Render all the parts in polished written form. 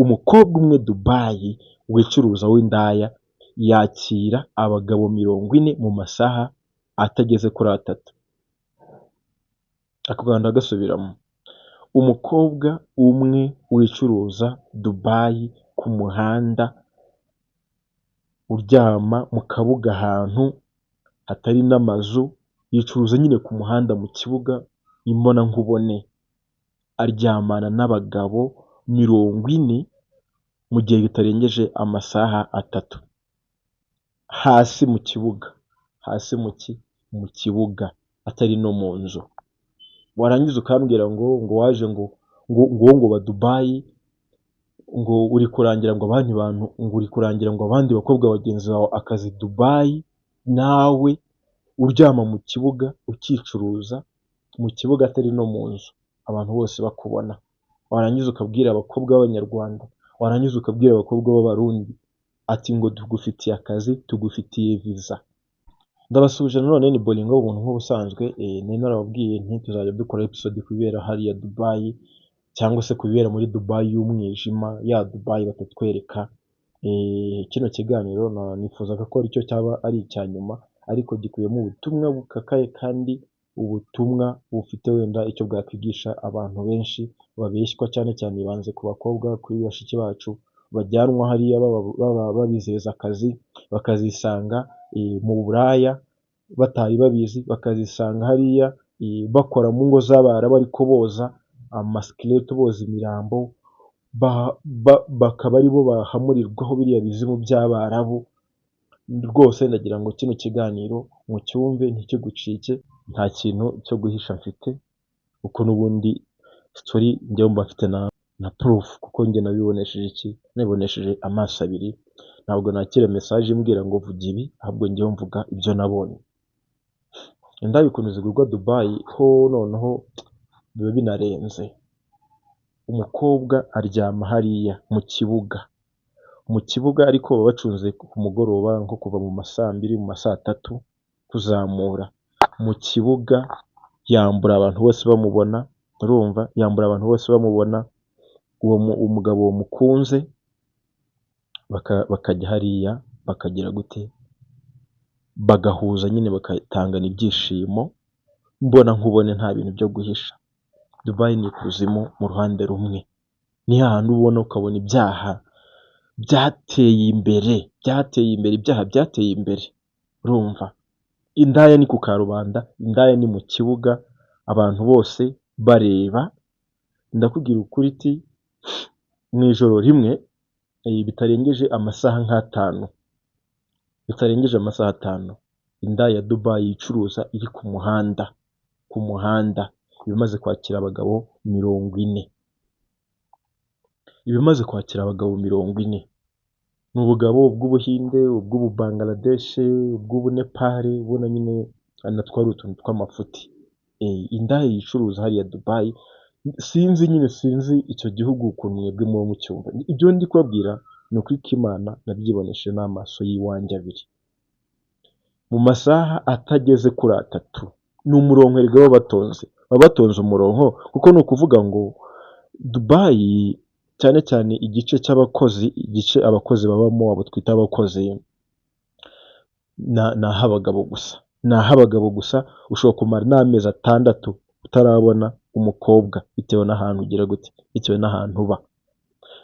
Umukobwa umwe Dubai wicuruza w'indaya yakira abagabo 40 mu masaha atageze kuri 3. Ako Rwanda gasubiramo. Umukobwa umwe wicuruza Dubai ku muhanda uryama mu kabuga ahantu hatari n'amazu, yicuruza nyine ku muhanda mu kibuga imbona nkubone, aryamana n'abagabo 40 mu gihe bitarengeje amasaha 3, hasi mu kibuga, hasi mu kibuga atari no mu nzu. Warangiza ukambwira ngo waje ngo ba Dubai ngo uri kurangira ngo abandi bantu, ngo uri kurangira ngo abandi bakobwa bagenzi bawe akazi Dubai, nawe uryama mu kibuga ukicuruza mu kibuga atari no mu nzu, abantu bose bakubona. Warangiza ukabwira abakobwa b'Abanyarwanda, warangiza ukabwira abakobwa b'Abarundi ati ngo tugufitiye akazi, tugufitiye visa. Ndabasubije none ni Bolingo ubuntu nk'ubusanzwe. Nari narababwiye nti tuzajya dukora episode kubera hariya Dubai, cyangwa se kubera muri Dubai y'umwijima, ya Dubai batatwereka. Kino kiganiro nifuzaga ko aricyo cyaba ari icya nyuma, ariko gikubiyemo ubutumwa bukakaye kandi ubutumwa bufite wenda icyo bwakwigisha abantu benshi babeshywa, cyane cyane bibanze ku bakobwa, kuri bashiki bacu bajyanwa hariya babizeza akazi, bakazisanga mu buraya batari babizi, bakazisanga hariya bakora mu ngo z'Abarabu ariko boza amasikeleto, boza imirambo, bakaba aribo bahamurirwaho biriya bizimu by'Abarabu. Rwose ndagira ngo kino kiganiro mucyumve ntikigucike, nta kintu cyo guhisha mfite, kuko n'ubundi story njyewe mba mfite na proof, kuko njye nabibonesheje amaso abiri. Ntabwo nakira message imbwira ngo vuga ibi, ahubwo njyewe mvuga ibyo nabonye. Indaya ukuntu zigurwa Dubai ho noneho biba binarenze. Umukobwa aryama hariya mu kibuga ariko baba bacunze ku mugoroba, nko kuva mu masaa 2 mu masaa 3 kuzamura. Mu kibuga yambura abantu bose bamubona, urumva, yambura abantu bose bamubona. Uwo umugabo mukunze bakajya hariya bakagira gute, bagahuza nyine, bakatangana ibyishimo, mbona nkubone, nta bintu byo guhisha. Dubai ni kuzimu mu ruhande rumwe, ni ahantu ubona ukabona ibyaha byateye imbere, ibyaha byateye imbere, urumva. Indaya ni ku karubanda, indaya ni mu kibuga, abantu bose bareba. Ndakubwira ukuri ti mu ijoro rimwe bitarengeje amasaha nk'atanu, indaya ya Dubai icuruza iri ku muhanda ibimaze kwakira abagabo 40. Ni ubugabo bw'Ubuhinde, ubw'Ubangladesh, ubw'Ubunepal, ubona nyine anatwara utuntu tw'amafuti. Indaya yicuruza hariya Dubai, sinzi icyo gihugu ukuntu mwebwe muba mucyumva. Ibyo ndi kubabwira ni ukuri k'Imana nabyibonesheje n'amaso y'iwanjye abiri. Mu masaha atageze kuri 3 ni umurongo erega baba batonze umurongo, kuko ni ukuvuga ngo Dubai cyane cyane igice cy'abakozi, igice abakozi babamo, abo twita abakozi, naho abagabo gusa. Ushobora kumara n'amezi 6 utarabona umukobwa, bitewe n'ahantu ugira gute, bitewe n'ahantu uba.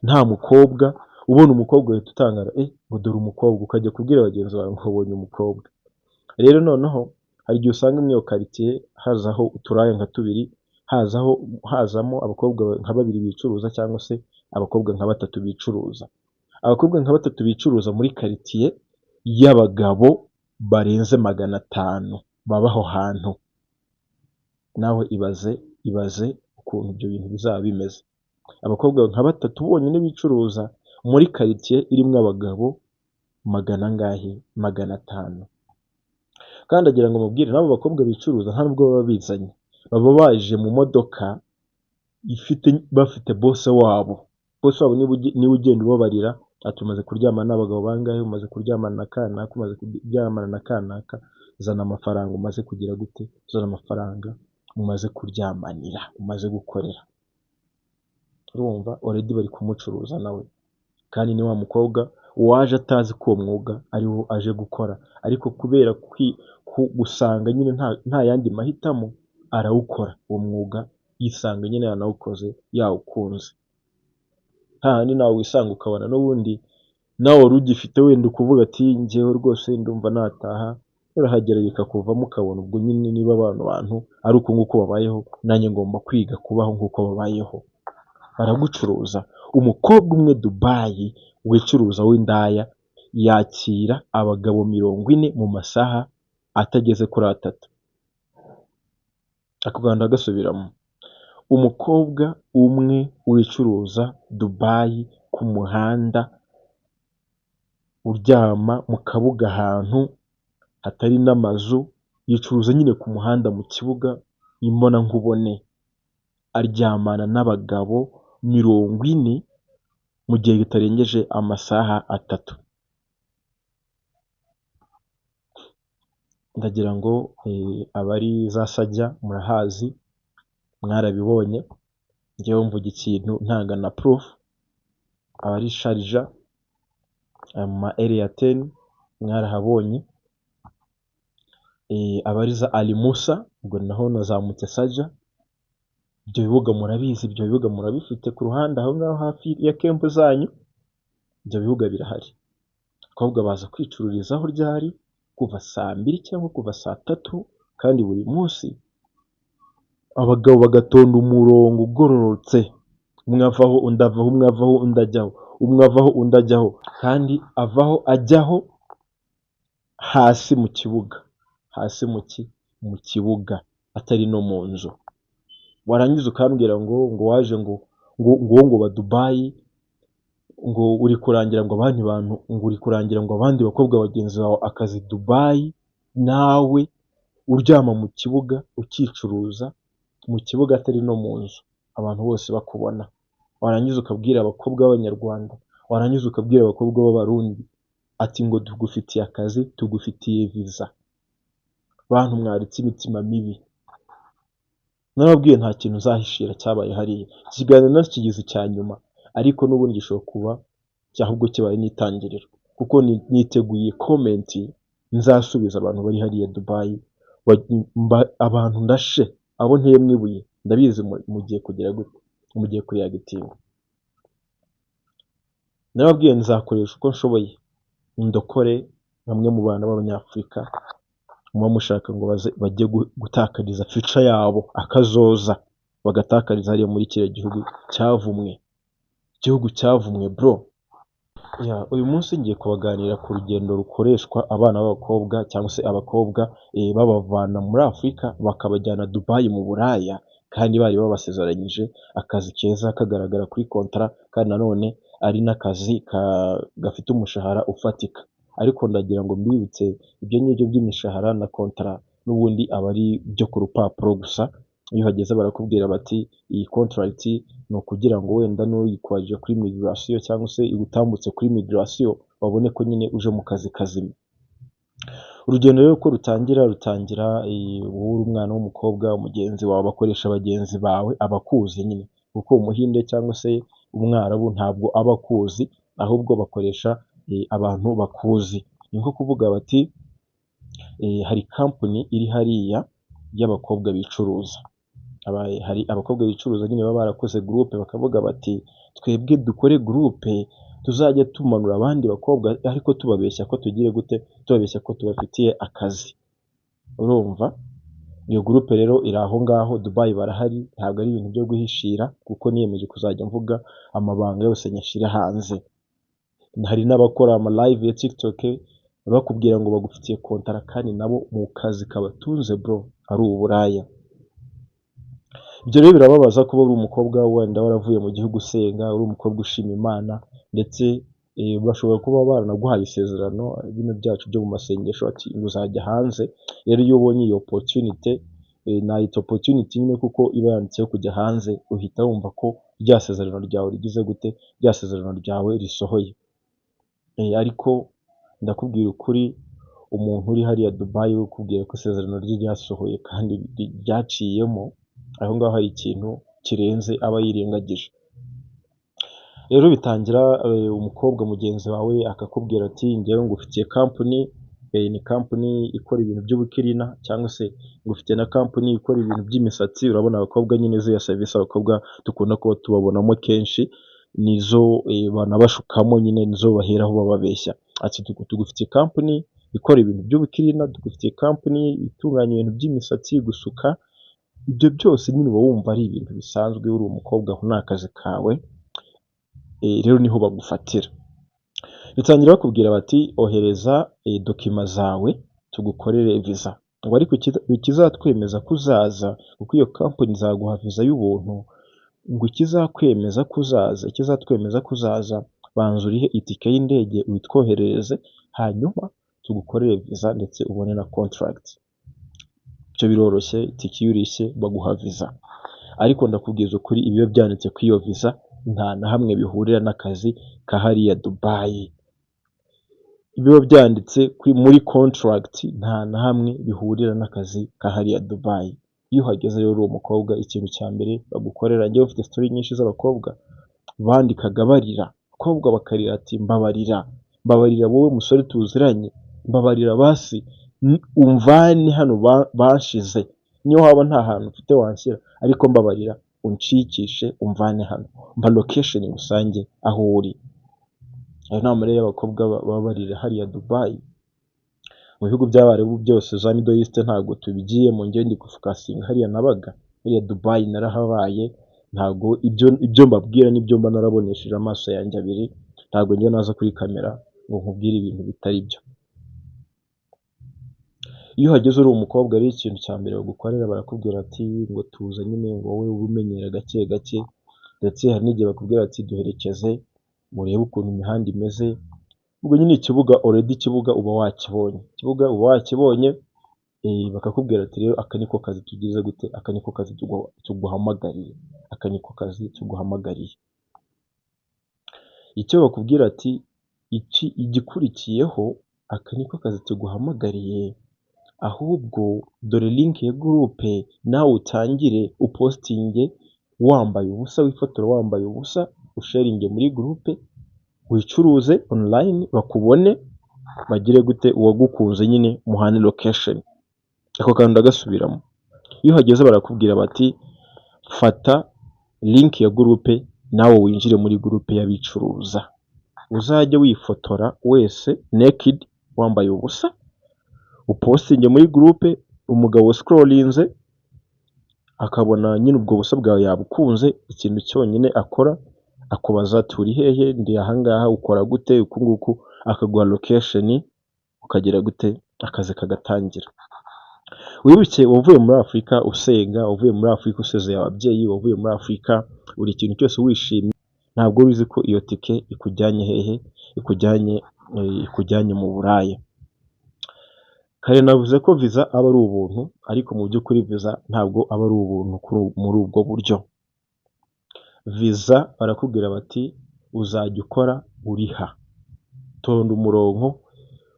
Nta mukobwa ubona umukobwa uhita utangara ngo dore umukobwa, ukajya kubwira bagenzi bawe ngo ubonye umukobwa. Rero noneho hari igihe usanga muri iyo quartier hazaho uturaya nka 2, hazamo abakobwa nka 2 bicuruza, cyangwa se abakobwa nka 3 bicuruza. Abakobwa nka 3 bicuruza muri quartier y'abagabo barenze 500 babaho hantu. Nawe ibaze ukuntu ibyo bintu bizaba bimeze. Abakobwa nka 3 bonyine bicuruza muri quartier irimo abagabo 500. Kandi agira ngo mubwire n'abo bakobwa bicuruza nta nubwo baba bizanye, baba baje mu modoka bafite boss wabo. Niba ugenda ubabarira ati umaze kuryamana n'abagabo bangahe, umaze kuryamana na kanaka, umaze kuryamana na kanaka, zana amafaranga umaze kugira gute, zana amafaranga umaze kuryamanira, umaze gukorera. urumva already bari kumucuruza nawe, kandi ni wa mukobwa waje atazi ko uwo mwuga ariwo aje gukora, ariko kubera gusanga nyine nta yandi mahitamo arawukora uwo mwuga, yisanga nyine yanawukoze yawukunze. Hahandi nawe wisanga ukabona n'ubundi nawe wari ugifite wenda ukuvuga ati njyewe rwose ndumva nataha, urahagera bikakuvamo ukabona ubwo nyine niba abantu ari uko nguko babayeho, nanjye ngomba kwiga kubaho nk'uko babayeho. Baragucuruza. Umukobwa umwe Dubai wicuruza w'indaya yakira abagabo 40 mu masaha atageze kuri 3. Ako Rwanda gasubiramo. Umukobwa umwe wicuruza Dubai ku muhanda, uryama mu kabuga ahantu hatari n'amazu, yicuruza nyine ku muhanda mu kibuga imbona nkubone, aryamana n'abagabo 40 mu gihe bitarengeje amasaha 3. Ndagira ngo abari za Sajya murahazi, mwarabibonye, njyewe mvuga ikintu ntanga na proof. Abari Sharja ama area 10 mwarahabonye, abari za Ali Musa ubwo naho nazamutse Sajja, ibyo bibuga murabizi, ibyo bibuga murabifite ku ruhande aho ngaho hafi ya camp zanyu, ibyo bibuga birahari. Abakobwa baza kwicururizaho ryari kuva saa 2 cyangwa kuva saa 3, kandi buri munsi abagabo bagatonda umurongo ugororotse, umwe avaho undi avaho, umwe avaho undi ajyaho, umwe avaho undi ajyaho, kandi avaho ajyaho hasi mu kibuga, hasi mu kibuga atari no mu nzu. Warangiza ukambwira ngo waje ngo ba Dubai, ngo uri kurangira ngo abandi bantu, ngo uri kurangira ngo abandi bakobwa bagenzi bawe akazi Dubai, nawe uryama mu kibuga ukicuruza mu kibuga atari no mu nzu, abantu bose bakubona. Warangiza ukabwira abakobwa b'Abanyarwanda, warangiza ukabwira abakobwa b'Abarundi ati ngo tugufitiye akazi, tugufitiye visa. Bantu mwaritse imitima mibi, narababwiye nta kintu uzahishira cyabaye hariya. Ikiganiro nakigize icya nyuma, ariko n'ubundi gishobora kuba ahubwo kibaye n'itangiriro, kuko niteguye comment nzasubiza abantu bari hariya Dubai, abantu ndashe, abo nteye mwibuye ndabizi mugiye kugira gute, mugiye kureagitinga. Narababwiye nzakoresha uko nshoboye ndokore bamwe mu bana b'Abanyafurika muba mushaka ngo bajye gutakariza future yabo, akazoza bagatakariza hariya muri kiriya gihugu cyavumwe bro. Uyu munsi ngiye kubaganira ku rugendo rukoreshwa abana b'abakobwa cyangwa se abakobwa babavana muri Afurika bakabajyana Dubai mu Buraya, kandi bari babasezeranyije akazi keza kagaragara kuri contrat, kandi nanone ari n'akazi gafite umushahara ufatika. Ariko ndagira ngo mbibutse ibyo ngibyo by'imishahara na contrat n'ubundi aba ari byo ku rupapuro gusa. Iyo hageze barakubwira bati iyi contract ni ukugira ngo wenda n'uyikwaje kuri migration cyangwa se igutambutse kuri migration babone ko nyine uje mu kazi kazima. Urugendo rero ko rutangira wowe uri umwana w'umukobwa, mugenzi wawe, bakoresha bagenzi bawe abakuzi nyine, kuko umuhinde cyangwa se umwarabu ntabwo aba akuzi, ahubwo bakoresha abantu bakuzi. Ni nko kuvuga bati hari company iri hariya y'abakobwa bicuruza, hari abakobwa bicuruza nyine baba barakoze groupe, bakavuga bati twebwe dukore groupe tuzajya tumanura abandi bakobwa, ariko tubabeshya ko tugire gute, tubabeshya ko tubafitiye akazi. Urumva, iyo groupe rero iri aho ngaho Dubai, barahari, ntabwo ari ibintu byo guhishira, kuko niyemeje kuzajya mvuga amabanga yose nyashira hanze. Hari n'abakora ama live ya TikTok bakubwira ngo bagufitiye contrat, kandi nabo mu kazi kabatunze bro ari uburaya. Ibyo rero birababaza kuba uri umukobwa wenda waravuye mu gihugu usenga, uri umukobwa ushima Imana, ndetse bashobora kuba baranaguhaye isezerano bino byacu byo mu masengesho ati uzajya hanze. Rero iyo ubonye iyo opportunity, nayita opportunity nyine kuko iba yanditseho kujya hanze, uhita wumva ko rya sezerano ryawe rigize gute, rya sezerano ryawe risohoye. Ariko ndakubwira ukuri, umuntu uri hariya Dubai ukubwira ko isezerano rye ryasohoye kandi ryaciyemo, aho ngaho hari ikintu kirenze aba yirengagije. Rero bitangira umukobwa mugenzi wawe akakubwira ati njyewe ngufitiye company, ni company ikora ibintu by'ubukirina cyangwa se ngufitiye na company ikora ibintu by'imisatsi. Urabona abakobwa nyine ziriya serivisi abakobwa dukunda kuba tubabonamo kenshi, nizo banabashukamo nyine, nizo baheraho bababeshya. Ati tugufitiye company ikora ibintu by'ubukirina, tugufitiye company itunganya ibintu by'imisatsi, gusuka. Ibyo byose nyine uba wumva ari ibintu bisanzwe, uri umukobwa aho ni akazi kawe. Rero niho bagufatira. Bitangira bakubwira bati ohereza dokima zawe tugukorere visa. Ngo ariko ikizatwemeza ko uzaza, kuko iyo company izaguha visa y'ubuntu, ngo ikizatwemeza ko uzaza, banza urihe itike y'indege uyitwoherereze, hanyuma tugukorere visa ndetse ubone na contract. Ibyo biroroshye, itike iyo urishye baguha visa. Ariko ndakubwiza ukuri, ibiba byanditse kuri iyo visa nta na hamwe bihurira n'akazi ka hariya Dubai. Ibiba byanditse muri contract nta na hamwe bihurira n'akazi ka hariya Dubai. Iyo uhageze rero uri umukobwa, ikintu cya mbere bagukorera, njyewe ufite story nyinshi z'abakobwa bandikaga barira, abakobwa bakarira ati mbabarira wowe musore tuziranye, mbabarira basi umvane hano bashize, niyo waba nta hantu ufite wanshyira, ariko mbabarira unshikishe umvane hano, mba location rusange aho uri. Ayo ni amarira y'abakobwa baba barira hariya Dubai. Mu bihugu by'Abarabu byose za Middle East ntabwo tubigiyemo, njyewe ndi gufokasinga hariya nabaga, hariya Dubai narahabaye. Ntabwo ibyo mbabwira n'ibyo mba narabonesheje amaso yanjye abiri, ntabwo njye naza kuri kamera ngo nkubwire ibintu bitari byo. Iyo uhageze uri umukobwa rero, ikintu cya mbere bagukorera barakubwira ati ngo tuza nyine ngo wowe ubimenyera gake gake, ndetse hari n'igihe bakubwira ati duherekeze murebe ukuntu imihanda imeze. Ubwo nyine ikibuga uba wakibonye, bakakubwira ati rero aka niko kazi tugize gute, aka niko kazi tuguhamagariye. Icyo bakubwira ati igikurikiyeho, aka niko kazi tuguhamagariye, ahubwo dore link ya groupe, nawe utangire upostinge wambaye ubusa, wifotora wambaye ubusa, usharinge muri groupe, wicuruze online, bakubone, bagire gute, uwagukunze nyine muhane location. Ako kantu ndagasubiramo. Iyo uhageze barakubwira bati fata link ya groupe nawe winjire muri groupe y'abicuruza, uzajye wifotora wese naked wambaye ubusa, upostinge muri groupe, umugabo scrollinze akabona nyine ubwo busa bwawe yabukunze. Ikintu cyonyine akora, akubaza ati uri hehe, ndi ahangaha, ukora gute, uku nguku, akaguha location, ukagira gute, akazi kagatangira. Wibuke wavuye muri Afurika usenga, wavuye muri Afurika usezeye ababyeyi, wavuye muri Afurika buri kintu cyose wishimye, ntabwo uzi ko iyo tike ikujyanye hehe, ikujyanye mu Buraya. Kare navuze ko visa aba ari ubuntu, ariko mu by'ukuri visa ntabwo aba ari ubuntu muri ubwo buryo. Visa barakubwira bati uzajya ukora uriha, tonda umurongo,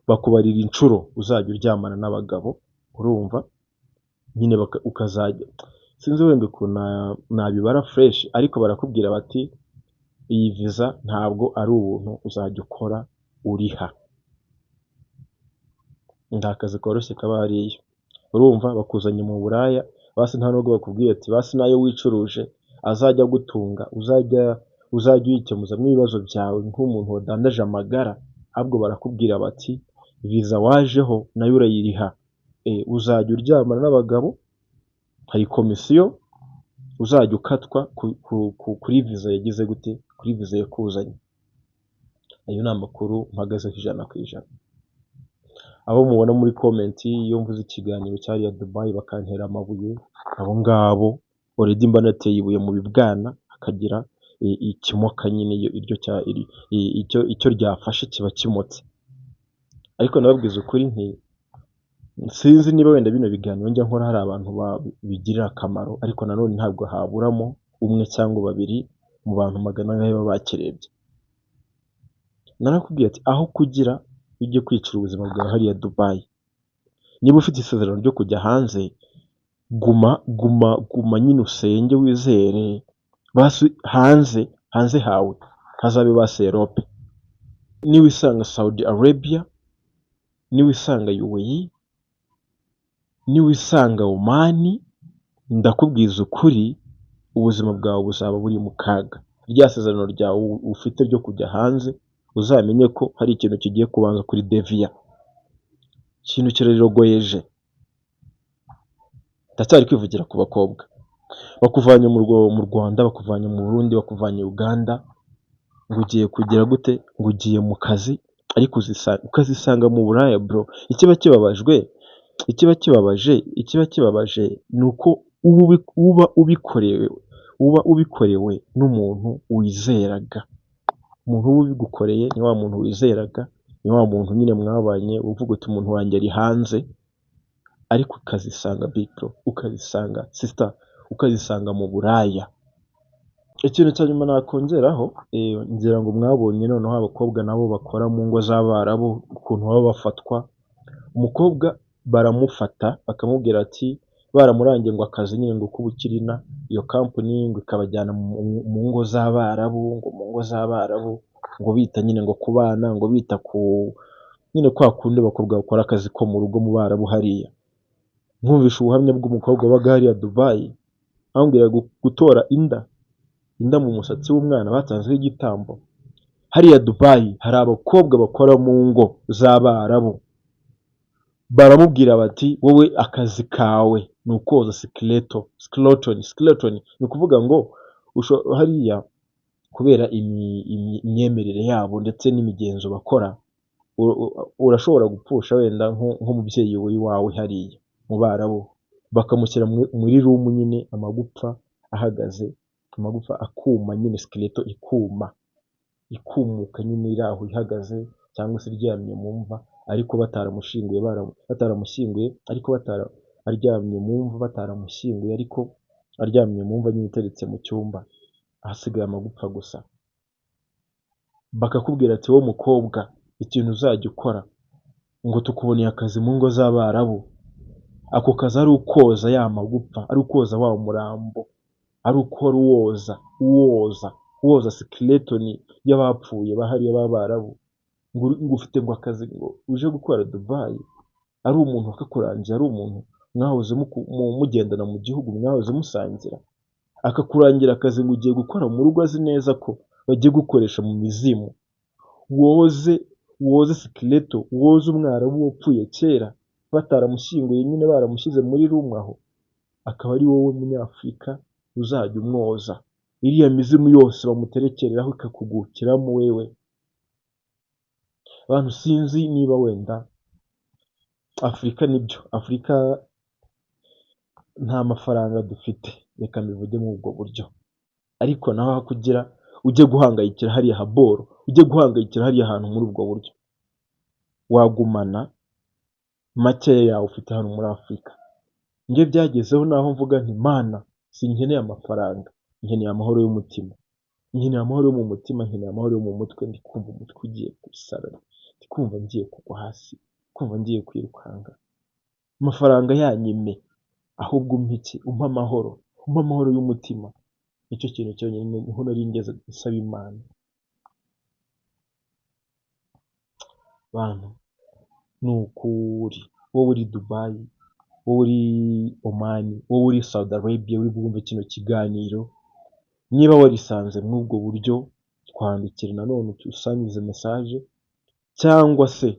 bakubarira inshuro uzajya uryamana n'abagabo, urumva nyine ukazajya, sinzi wenda ukuntu nabibara fresh, ariko barakubwira bati iyi visa ntabwo ari ubuntu, uzajya ukora uriha. Nta kazi koroshye kaba hariya, urumva bakuzanye mu Buraya, basi nta nubwo bakubwiye ati basi nayo wicuruje azajya gutunga, uzajya uyikemuzamo ibibazo byawe nk'umuntu wadandaje amagara, ahubwo barakubwira bati visa wajeho nayo urayiriha, uzajya uryamana n'abagabo, hari komisiyo uzajya ukatwa kuri visa yagize gute, kuri visa yakuzanye. Ayo ni amakuru mpagazeho 100%. Abo mubona muri comment iyo mvuze ikiganiro cyari ya Dubai bakantera amabuye, abo ngabo already mba nateye ibuye mu bibwana, akagira ikimoka nyine, icyo ryafashe kiba kimotse. Ariko nababwiza ukuri sinzi niba wenda bino biganiro njya nkora hari abantu bigirira akamaro, ariko nanone ntabwo haburamo umwe cyangwa babiri mu bantu magana ngahe baba bakirebye. Narakubwiye ati aho kugira ujye kwicira ubuzima bwawe hariya Dubai, niba ufite isezerano ryo kujya hanze, guma nyine usenge wizere, basi hanze hawe hazabe ba Serope, niwisanga Saudi Arabia, niwisanga UAE, niwisanga Oman, ndakubwiza ukuri ubuzima bwawe buzaba buri mu kaga. Rya sezerano ryawe ufite ryo kujya hanze, uzamenye ko hari ikintu kigiye kubanza kuri deviya. Ikintu kirarogoyeje. Ndacyari kwivugira ku bakobwa. Bakuvanye mu Rwanda, bakuvanye mu Burundi, bakuvanye Uganda, ngo ugiye kugira gute? Ngo ugiye mu kazi, ariko ukazisanga mu buraya bro. Ikiba kibabaje ni uko uba ubikorewe n'umuntu wizeraga. Umuntu uba ubigukoreye ni wa muntu wizeraga, ni wa muntu nyine mwabanye uvuga uti umuntu wanjye ari hanze, ariko ukazisanga big bro, ukazisanga sister, ukazisanga mu buraya. Ikintu cya nyuma nakongeraho, ngira ngo mwabonye noneho abakobwa nabo bakora mu ngo z'Abarabu ukuntu baba bafatwa. Umukobwa baramufata bakamubwira ati baramurangiye ngo akazi nyine ngo k'ubukirina, iyo company ngo ikabajyana mu ngo z'Abarabu, ngo bita nyine ngo ku bana, ngo bita ku nyine kwa kundi abakobwa bakora akazi ko mu rugo mu Barabu hariya. Nkumvisha ubuhamya bw'umukobwa wabaga hariya Dubai, ambwira gutora inda mu musatsi w'umwana batanzeho igitambo. Hariya Dubai hari abakobwa bakora mu ngo z'Abarabu, baramubwira bati wowe akazi kawe ni ukoza skeleton. Ni ukuvuga ngo hariya kubera imyemerere yabo ndetse n'imigenzo bakora, urashobora gupfusha wenda nk'umubyeyi wawe hariya mu Barabu, bakamushyira muri room nyine, amagufa ahagaze, amagufa akuma nyine, skeleton ikumuka nyine iri aho ihagaze, cyangwa se iryamye mu mva, ariko bataramushyinguye, ariko aryamye mu mva, bataramushyinguye, ariko aryamye mu mva nyine iteretse mu cyumba, ahasigaye amagufa gusa. Bakakubwira ati wowe mukobwa, ikintu uzajya ukora, ngo tukuboneye akazi mu ngo z'Abarabu. Ako kazi ari ukoza ya magufa, ari ukoza wa murambo, ari ukora uwoza skeleton y'abapfuye bahariye b'Abarabu. Ngo ufite ngo akazi ngo uje gukora Dubai, ari umuntu wakakurangiye, ari umuntu mwahoze mugendana mu gihugu, mwahoze musangira, akakurangira akazi ngo ugiye gukora mu rugo, azi neza ko bagiye gukoresha mu mizimu. Woze skeleton, woze umwarabu wapfuye kera bataramushyinguye, nyine baramushyize muri room aho, akaba ari wowe munyafurika uzajya umwoza. Iriya mizimu yose bamuterekereraho ikakugukiramo wewe. Abantu sinzi niba wenda Afurika, nibyo Afurika nta mafaranga dufite, reka mbivuge muri ubwo buryo, ariko naho hakugira ujye guhangayikira hariya haboro, ujye guhangayikira hariya hantu muri ubwo buryo, wagumana makeya yawe ufite hano muri Afurika. Njye byagezeho naho mvuga nti Mana, sinkeneye amafaranga, nkeneye amahoro y'umutima, nkeneye amahoro yo mu mutima, nkeneye amahoro yo mu mutwe. Ndi kumva umutwe ugiye gusara, ndi kumva ngiye kugwa hasi, kumva ngiye kwirukanga. Amafaranga yanyime, ahubwo umpa amahoro y'umutima. Nicyo kintu cyonyine niho nari ngeze gusaba Imana. Bantu, ni ukuri wowe uri Dubai, wowe uri Oman, wowe uri Saudi Arabia, uri bwumve kino kiganiro, niba warisanze muri ubwo buryo, twandikire nanone usangize message, cyangwa se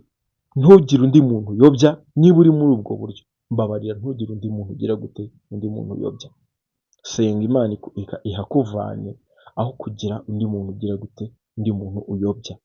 ntugire undi muntu uyobya. Niba uri muri ubwo buryo, mbabarira, ntugire undi muntu ugira gute, undi muntu uyobya. Senga Imana ihakuvanye aho kugira undi muntu ugira gute, undi muntu uyobya.